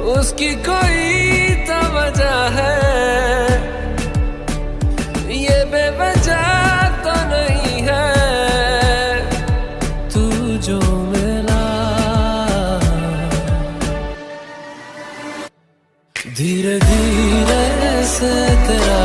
उसकी कोई तो वजह है, ये बेवजह तो नहीं है। तू जो मिला धीरे धीरे से तेरा